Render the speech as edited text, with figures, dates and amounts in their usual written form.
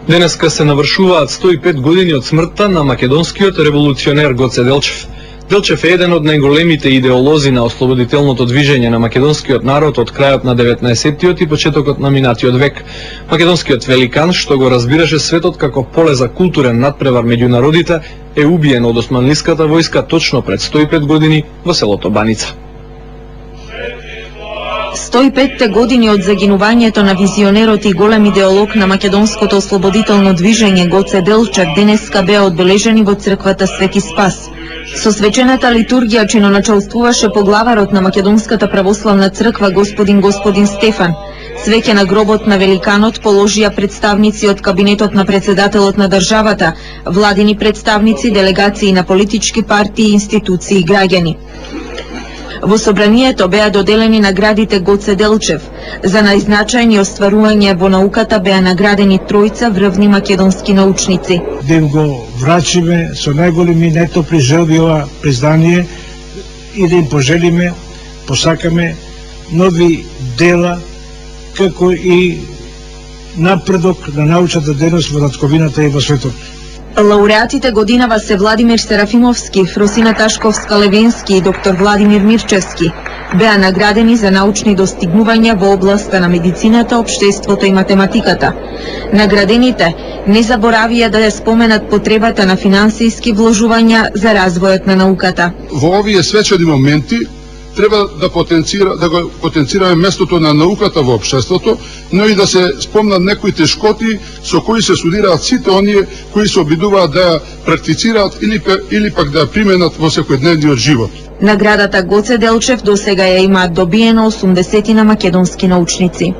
Денеска се навршуваат 105 години од смртта на македонскиот револуционер Гоце Делчев. Делчев е еден од најголемите идеолози на ослободителното движење на македонскиот народ од крајот на 19-тиот и почетокот на минатиот век. Македонскиот великан, што го разбираше светот како поле за културен надпревар меѓу народите, е убиен од османлиската војска точно пред 105 години во селото Баница. 105 години од загинувањето на визионерот и голем идеолог на македонското ослободително движење Гоце Делчев денеска беа одбележени во црквата Свети Спас. Со свечената литургија чиноначалствуваше поглаварот на Македонската православна црква господин Стефан. Свеќе на гробот на великанот положија представници од кабинетот на председателот на државата, владини представници, делегации на политички партии, институции и граѓани. Во собранието беа доделени наградите Гоце Делчев. За најзначајни остварувања во науката беа наградени тројца врвни македонски научници. Да им го врачиме со најголеми најтопли желби ова признание и да им пожелиме, посакаме нови дела, како и напредок на научната дейност во татковината и во светот. Лауреатите годинава се Владимир Серафимовски, Фросина Ташковска-Левенски и доктор Владимир Мирчевски. Беа наградени за научни достигнувања во областа на медицината, општеството и математиката. Наградените не заборавија да ја споменат потребата на финансиски вложувања за развојот на науката. Во овие свечени моменти треба да го потенцираме местото на науката во општеството, но и да се спомнат некои тешкоти со кои се судираат сите оние кои се обидуваат да ја практицираат или пак да ја применат во секојдневниот живот. Наградата Гоце Делчев досега ја имаат добиено 80 македонски научници.